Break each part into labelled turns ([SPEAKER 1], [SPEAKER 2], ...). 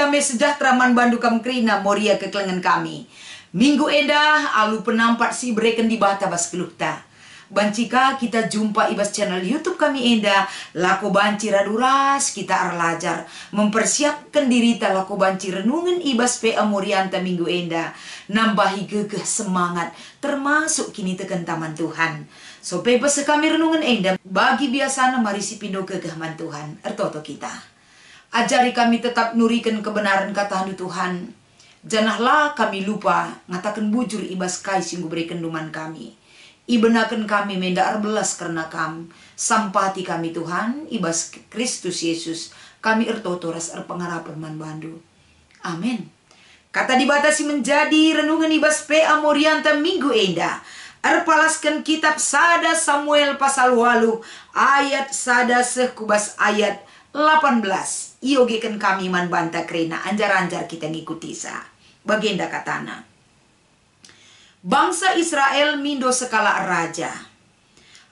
[SPEAKER 1] damai sejahtera man bandu kam krina moria kekelengan kami. Minggu enda alu penampak si bereken di bata bas kelukta. Bancika kita jumpa ibas channel YouTube kami enda lako banci raduras kita arlajar mempersiapkan diri ta lako banci renungan ibas PA Morianta minggu enda nambahi gegeh semangat termasuk kini tekan taman Tuhan. So bebas kami renungan enda bagi biasana mari si pindo gegeh man Tuhan ertoto kita. Ajari kami tetap nurikan kebenaran kata Tuhan. Janahlah kami lupa ngatakan bujur ibas kai singgu berikan duman kami. Ibenakan kami menda arbelas karena kam. Sampati kami Tuhan, ibas Kristus Yesus. Kami ertotoras erpengarapan man bandu. Amin. Kata dibatasi menjadi renungan ibas PA Morianta minggu enda. Erpalaskan kitab Sada Samuel pasal 8 ayat sada sekubas ayat 18. Iogekan kami man banta krena anjar-anjar kita ngikuti sa. Bagenda katana. Bangsa Israel mindo sekala raja.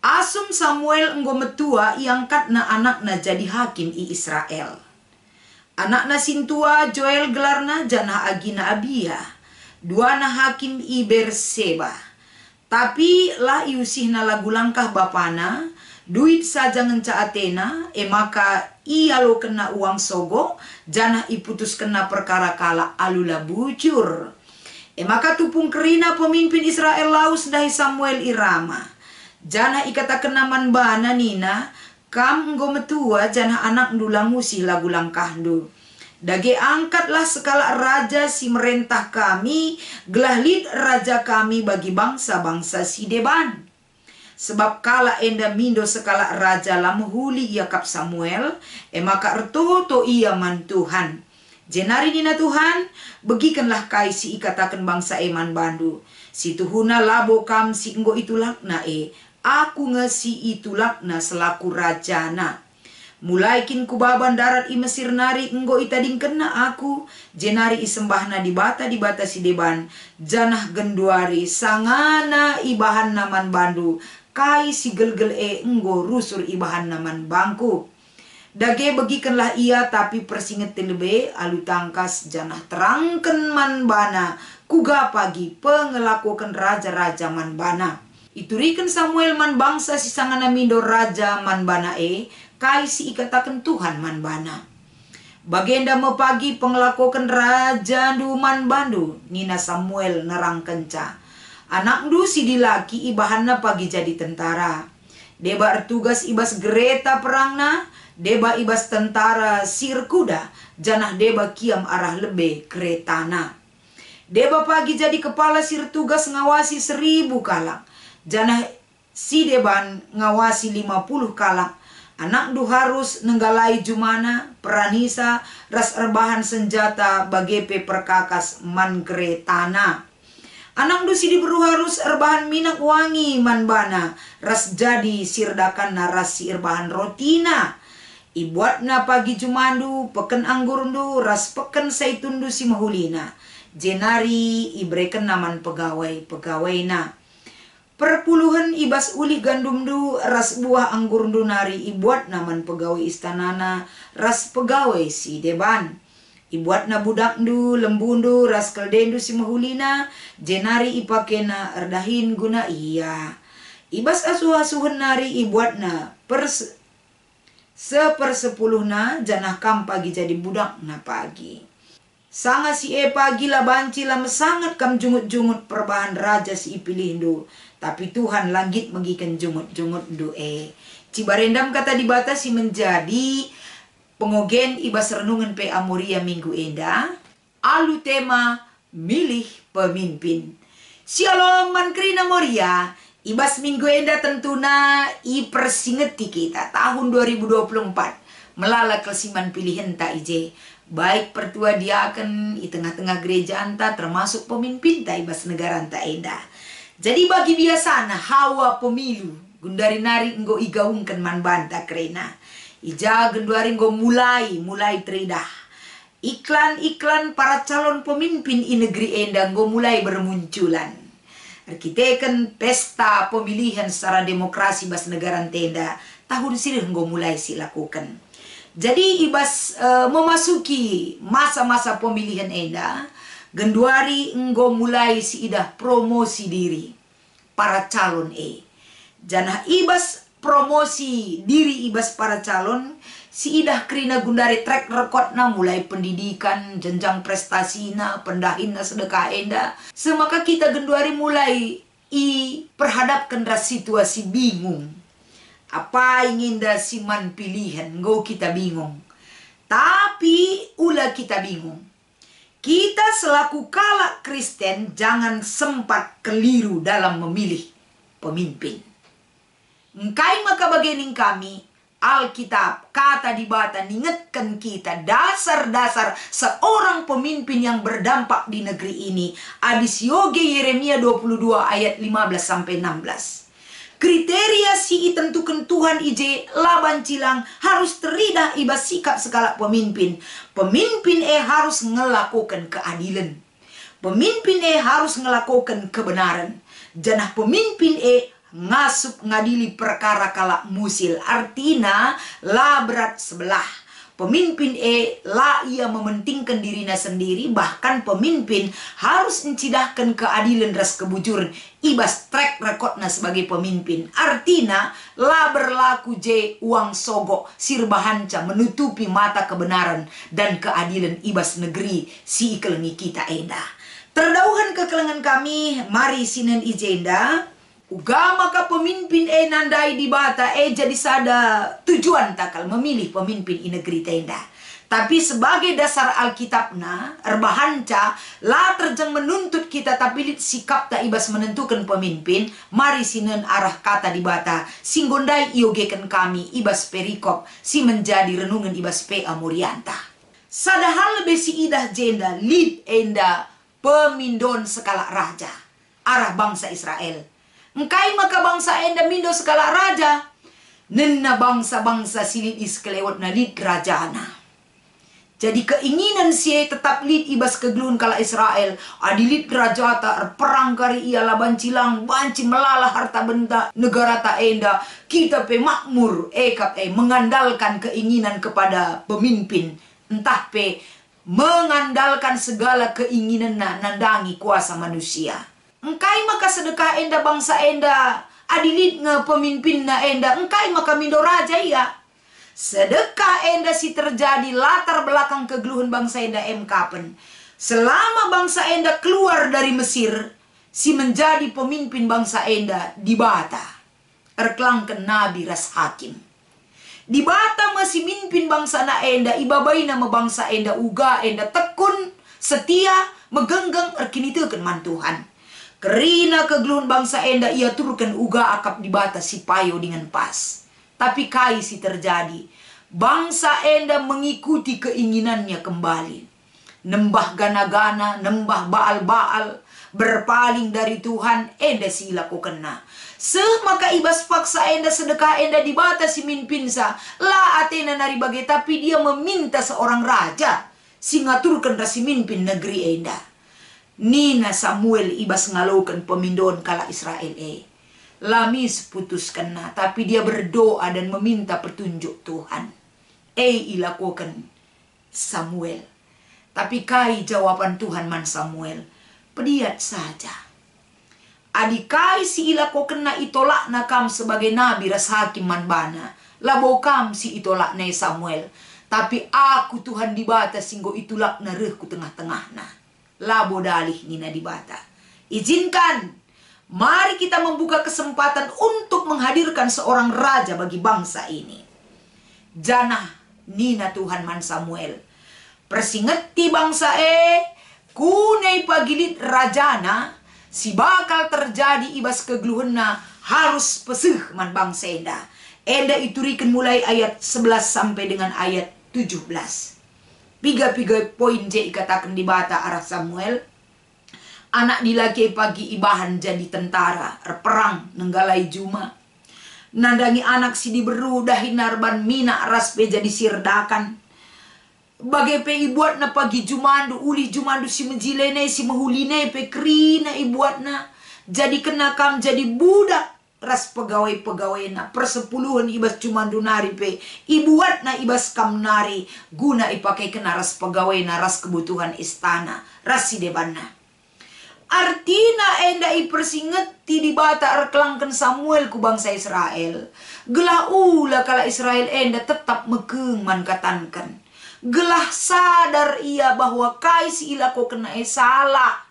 [SPEAKER 1] Asum Samuel enggo metua iangkatna anakna jadi hakim i Israel. Anakna sintua Joel gelarna janah agina Abia. Duana hakim i Berseba. Tapi lah iusihna lagu langkah bapana. Duit saja ngenca Atena. Maka ia lo kena uang sogo. Janah iputus kena perkara kala alula bujur. Maka tupung kerina pemimpin Israel laus dahi Samuel irama. Jana ikata kenaman bana nina. Kam enggo metua jana anak ndulang musih lagu langkahdu. Dage angkatlah sekala raja si merentah kami. Gelahlit raja kami bagi bangsa-bangsa si deban. Sebab kala enda mindo sekala raja lamuhuli yakap Samuel. Maka ertoto ia man Tuhan. Jenari nina Tuhan, begikanlah kai si ikatakan bangsa eman bandu. Si tuhuna labo kam si enggo itulakna aku ngesi itulakna selaku rajana. Mulai kin kubaban darat i Mesir nari enggo itading kena aku. Jenari isembahna di bata si deban. Janah genduari sangana ibahan naman bandu. Kai si gelgel enggo rusur ibahan naman bangku. Dage begikanlah ia tapi persinget telebe alu tangkas janah terangken man bana kuga pagi pengelakukan raja-raja man bana. Iturikan Samuel man bangsa si sangana mindo raja man bana kai si ikatakan Tuhan man bana. Bagenda mepagi pengelakukan raja du man bandu nina Samuel nerang kenca. Anak du si dilaki ibahanna pagi jadi tentara. Deba tugas ibas gereta perangna. Deba ibas tentara sirkuda, janah deba kiam arah lebe keretana. Deba pagi jadi kepala sir tugas ngawasi 1000 kalak. Janah si deban ngawasi 50 kalak. Anak du harus nenggalai jumana, peranisa, ras erbahan senjata bagepe perkakas man keretana. Anak du si diburu harus erbahan minyak wangi man bana, ras jadi sirdakan naras si erbahan rotina. Ibuatna pagi jumandu, peken anggurundu, ras peken saitundu si mahulina. Jenari ibreken naman pegawai-pegawaina. Perpuluhan ibas uli gandumdu, ras buah anggurundu nari ibuat naman pegawai istanana, ras pegawai si deban. Ibuatna budakdu, lembundu, ras keldendu si mahulina, jenari ipakena erdahin guna iya. Ibas asuh-asuhan nari ibuatna sepersepuluhna janah kam pagi jadi budak na pagi. Sanga si pagi lah banci lah mesangat kam jungut-jungut perbahan raja si ipilindu. Tapi Tuhan langit megikan jungut-jungut du Cibarendam kata dibatasi menjadi pengogen ibas renungan PA Moria minggu enda. Alu tema milih pemimpin. Shalom man krina Moria. Ibas minggu enda tentuna persingeti kita tahun 2024 melala kelsiman pilihan tak ije baik pertua diaken di tengah-tengah gereja anta termasuk pemimpin tak ibas negara anta enda. Jadi bagi biasana hawa pemilu gundari nari enggo igaungkan man banta krena ija genduari enggo mulai teridah iklan para calon pemimpin i negeri enda enggo mulai bermunculan. Arkiteken pesta pemilihan secara demokrasi bas negara tenda tahun sirih nggo mulai si lakukan. Jadi ibas memasuki masa-masa pemilihan enda, genduari enggo mulai si idah promosi diri para calon Janah ibas promosi diri ibas para calon, si idah kerina gundari track record na mulai pendidikan, jenjang prestasinya, pendahina sedekah enda. Semaka kita genduari mulai perhadapkan situasi bingung. Apa ingin dah siman pilihan, go kita bingung. Tapi ulah kita bingung. Kita selaku kalak Kristen jangan sempat keliru dalam memilih pemimpin. Engkai maka bagian kami, Alkitab kata di bata ningetkan kita dasar-dasar seorang pemimpin yang berdampak di negeri ini. Adis Yoge Yeremia 22 ayat 15-16. Kriteria si tentukan Tuhan ije laban cilang harus teridah ibas sikap segala pemimpin. Pemimpin harus ngelakukan keadilan. Pemimpin harus ngelakukan kebenaran. Janah pemimpin ngasup ngadili perkara kalak musil. Artinya la berat sebelah. Pemimpin la ia mementingkan dirinya sendiri. Bahkan pemimpin harus mencidahkan keadilan ras kebujuran. Ibas track recordnya sebagai pemimpin. Artinya la berlaku uang sogok sirbahanca menutupi mata kebenaran dan keadilan ibas negeri si ikelengi kita enda. Terdauhan kekelengan kami, mari sinen ijenda. Uga maka pemimpin nandai di bata jadi sada tujuan takal memilih pemimpin i negeri tenda. Tapi sebagai dasar Alkitabna erbahanca la terjang menuntut kita tapi sikap tak ibas menentukan pemimpin. Mari sinen arah kata di bata singgondai iogeken kami ibas perikop si menjadi renungan ibas PA Murianta. Sadahal lebih si idah jenda lid enda pemindon skala raja arah bangsa Israel. Engkai maka bangsa enda mindo skala raja. Nenna bangsa-bangsa silid iskelewat na lid rajana. Jadi keinginan si tetap lid ibas kegelun kala Israel. Adilid raja ta perang kari ia laban cilang. Banci melalah harta benda negara ta enda. Kita pe makmur mengandalkan keinginan kepada pemimpin. Entah pe mengandalkan segala keinginan nandangi kuasa manusia. Engkai maka sedekah enda bangsa enda adilid nge pemimpin na enda. Engkai maka mindo raja iya. Sedekah enda si terjadi latar belakang kegeluhan bangsa enda kapan. Selama bangsa enda keluar dari Mesir, si menjadi pemimpin bangsa enda di bata. Erklangken Nabi ras hakim. Di bata masih mimpin bangsa na enda, ibabai nama bangsa enda uga enda tekun, setia, megenggeng erkinitukan mantuhan. Kerina kegeluhan bangsa enda ia turkan uga akap di bata si payo dengan pas. Tapi kai si terjadi. Bangsa enda mengikuti keinginannya kembali. Nembah gana-gana, nembah baal-baal. Berpaling dari Tuhan, enda si lakukan na. Maka ibas paksa enda sedekah enda di bata si minpinsa. La atena nari bagai tapi dia meminta seorang raja. Si ngaturkan rasi minpin negeri enda. Nina Samuel ibas ngalakukan pemindon kala Israel Lamis putuskan na, tapi dia berdoa dan meminta petunjuk Tuhan. Ilakukan Samuel. Tapi kai jawaban Tuhan man Samuel. Pediat saja. Adikai si ilakukan na itolak na kam sebagai nabi ras hakim man bana. Labo kam si itolak na Samuel. Tapi aku Tuhan di bata singgo itulak na rehku tengah-tengah na. Labo dalih nina di bata. Izinkan, mari kita membuka kesempatan untuk menghadirkan seorang raja bagi bangsa ini. Janah nina Tuhan man Samuel. Persingeti bangsa kunai pagilit rajana, si bakal terjadi ibas kegeluhena harus pesih man bangsa enda. Enda iturikan mulai ayat 11 sampai dengan ayat 17. Piga-piga poin ikatakan di bata arah Samuel. Anak dilaki pagi ibahan jadi tentara, perang nenggalai juma. Nandangi anak si diberu dahi narban mina ras pe jadi sirdakan. Bagai pe ibuat na pagi jumandu uli jumandu si menjilene si mehuline pe krina ibuat na. Jadi kena kam jadi budak ras pegawai-pegawai na persepuluhan ibas cumandu nari pe ibuat na ibas kam nari guna ipakai kena ras pegawai na ras kebutuhan istana ras si debanna. Artina enda ipersingeti di bata arkelangkan Samuel ku bangsa Israel. Gelah ula kala Israel enda tetap mekeng man katankan. Gelah sadar ia bahwa kaisi ilako kena salah.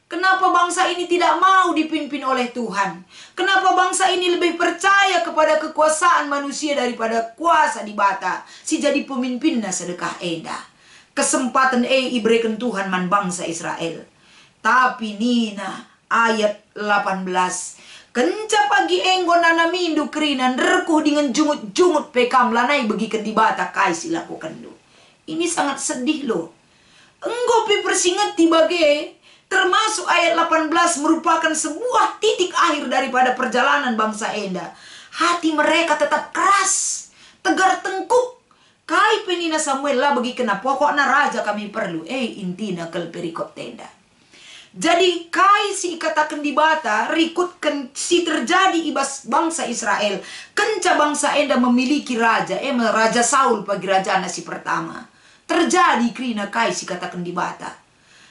[SPEAKER 1] Kenapa bangsa ini tidak mau dipimpin oleh Tuhan? Kenapa bangsa ini lebih percaya kepada kekuasaan manusia daripada kuasa di bata? Si jadi pemimpinna sedekah enda. Kesempatan iberikan Tuhan man bangsa Israel. Tapi nina ayat 18. Kenca pagi enggo nana mindu krinan rekuh dengan jungut-jungut pekam lanai begikan di bata kaisi lakukan do. Ini sangat sedih loh. Enggo pi persingeti bagai. Termasuk ayat 18 merupakan sebuah titik akhir daripada perjalanan bangsa enda. Hati mereka tetap keras, tegar tengkuk. Kai penina Samuel lah bagi kena pokokna raja kami perlu. Intina kel perikop tenda. Jadi kai si katakan di bata rikutkan si terjadi ibas bangsa Israel. Kenca bangsa enda memiliki raja. Raja Saul pagi raja si pertama. Terjadi krina kai si katakan di bata.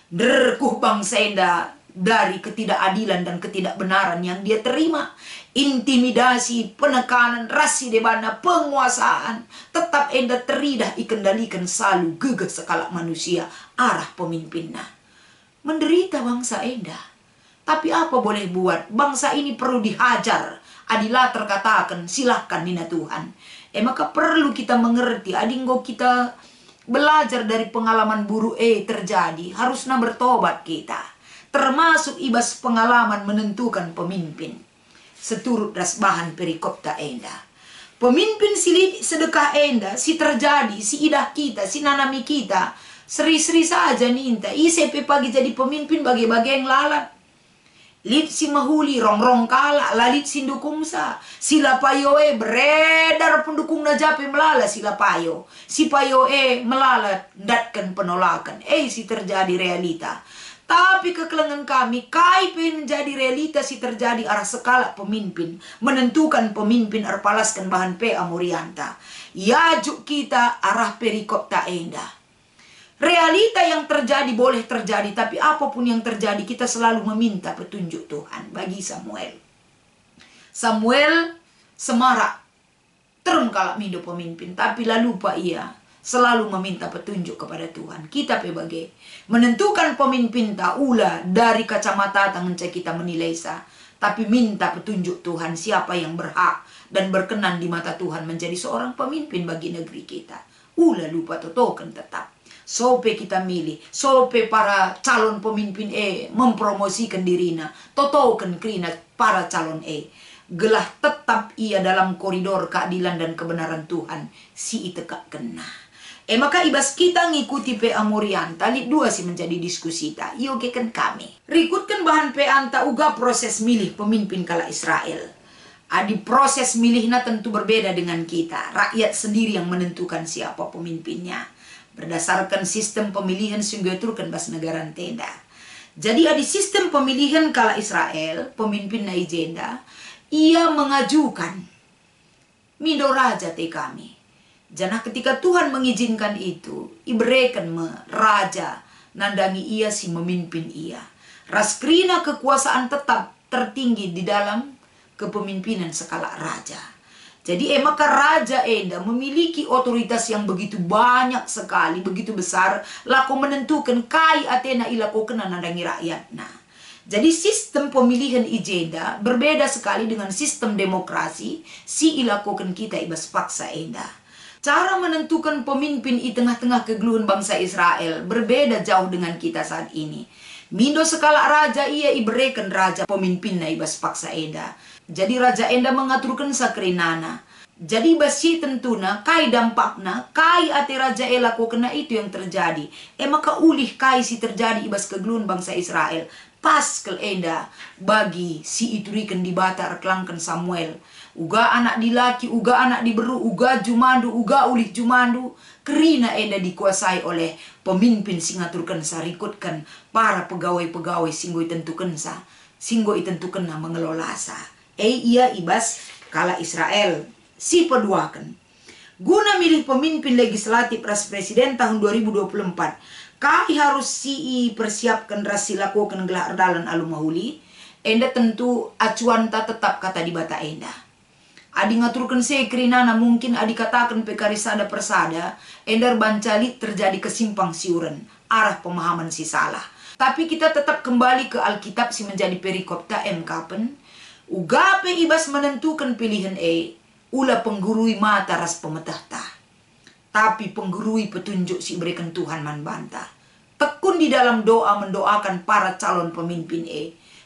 [SPEAKER 1] Derkuh bangsa enda dari ketidakadilan dan ketidakbenaran yang dia terima. Intimidasi, penekanan, rasi debana, penguasaan. Tetap enda teridah ikendalikan selalu gegah sekala manusia arah pemimpinnya. Menderita bangsa enda. Tapi apa boleh buat? Bangsa ini perlu dihajar. Adilah terkatakan silahkan nina Tuhan. Maka perlu kita mengerti. Adinggo kita belajar dari pengalaman buruk terjadi. Harusnya bertobat kita. Termasuk ibas pengalaman menentukan pemimpin. Seturut ras bahan perikop ta enda. Pemimpin sedekah enda. Si terjadi, si idah kita, si nanami kita. Seri-seri saja ninta. Isepe pagi jadi pemimpin bagi-bagi yang lalat. Lit si mahuli rong-rong kala lalit sindukung sa. Sila payoe beredar pendukung na jape melala sila payo. Si payoe melala datkan penolakan. Si terjadi realita. Tapi kekelengan kami kai menjadi realita si terjadi arah sekala pemimpin. Menentukan pemimpin arpalaskan bahan pe amurianta. Yajuk kita arah perikop ta enda. Realita yang terjadi boleh terjadi, tapi apapun yang terjadi kita selalu meminta petunjuk Tuhan bagi Samuel. Samuel semarak terun kalak mido pemimpin, tapi lalu lupa ia selalu meminta petunjuk kepada Tuhan. Kita sebagai menentukan pemimpin tak ula dari kacamata tangan kita menilai sa, tapi minta petunjuk Tuhan siapa yang berhak dan berkenan di mata Tuhan menjadi seorang pemimpin bagi negeri kita. Ula lupa totokan tetap. Sope kita milih, sope para calon pemimpin mempromosikan dirinya, totokan krina para calon gelah tetap ia dalam koridor keadilan dan kebenaran Tuhan, si itekak kena. Maka ibas kita ngikuti pe amurian, tali dua si menjadi diskusi ta, kan kami. Rikutkan bahan pe anta uga proses milih pemimpin kala Israel. Adi proses milihnya tentu berbeda dengan kita, rakyat sendiri yang menentukan siapa pemimpinnya. Berdasarkan sistem pemilihan sungguh turkan bas negara tenda. Jadi ada sistem pemilihan kala Israel, pemimpin Naijenda, ia mengajukan mido raja te kami. Jana ketika Tuhan mengizinkan itu, iberikan raja nandangi ia si memimpin ia. Raskrina kekuasaan tetap tertinggi di dalam kepemimpinan skala raja. Jadi maka raja enda memiliki otoritas yang begitu banyak sekali, begitu besar, laku menentukan kai atena ilako kena nandangi rakyat. Nah, jadi sistem pemilihan ijenda berbeda sekali dengan sistem demokrasi si ilakokan kita ibas paksa enda. Cara menentukan pemimpin di tengah-tengah kegeluhan bangsa Israel berbeda jauh dengan kita saat ini. Mindo skala raja ia iberikan raja pemimpinna ibas paksa enda. Jadi raja enda mengaturkan sakrinana. Jadi basi tentuna kai dampakna kai ate raja elako kena itu yang terjadi. Maka ulih kai si terjadi ibas kegeluhan bangsa Israel. Pas kel enda bagi si iturikan di bata erklangkan Samuel. Uga anak dilaki, uga anak diberu, uga jumandu, uga ulih jumandu. Kerina enda dikuasai oleh pemimpin singaturkan sa rikutkan para pegawai-pegawai singgo itentukan sa. Singgo itentukan na mengelola sa. ia ibas kala Israel. Si peduakan. Guna milih pemimpin legislatif ras presiden tahun 2024. Kai harus persiapkan ras silakukan gelar dalan alu mahuli. Enda tentu acuan tak tetap kata di bata enda. Adi ngaturkan sekrinana mungkin adi katakan pekarisada persada. Endar bancali terjadi kesimpang siuran. Arah pemahaman si salah. Tapi kita tetap kembali ke Alkitab si menjadi perikop ta kapen. Ugape ibas menentukan pilihan ula penggurui mata ras pemetah ta. Tapi penggurui petunjuk si berikan Tuhan man banta. Tekun di dalam doa mendoakan para calon pemimpin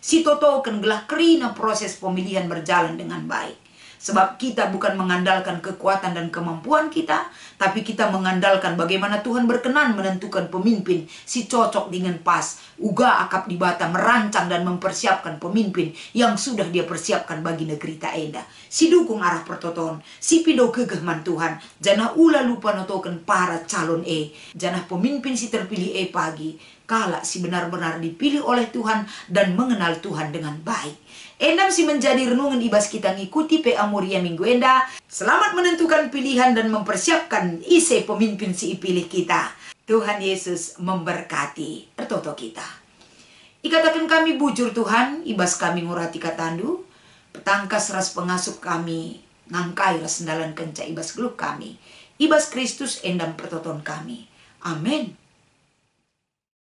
[SPEAKER 1] si totokan gelah kerina proses pemilihan berjalan dengan baik. Sebab kita bukan mengandalkan kekuatan dan kemampuan kita, tapi kita mengandalkan bagaimana Tuhan berkenan menentukan pemimpin si cocok dengan pas. Uga akap di bata merancang dan mempersiapkan pemimpin yang sudah dia persiapkan bagi negeri ta enda. Si dukung arah pertoton, si pido kegehman Tuhan. Janah ula lupa notokan para calon janah pemimpin si terpilih pagi. Kala si benar-benar dipilih oleh Tuhan dan mengenal Tuhan dengan baik. Endam si menjadi renungan ibas kita ngikuti PA Moria minggu enda. Selamat menentukan pilihan dan mempersiapkan isi pemimpin si pilih kita. Tuhan Yesus memberkati ertoto kita. Ikatakan kami bujur Tuhan, ibas kami ngurati katandu. Petangkas ras pengasup kami, ngangkai ras sendalan kenca ibas geluk kami. Ibas Kristus endam pertoton kami. Amin.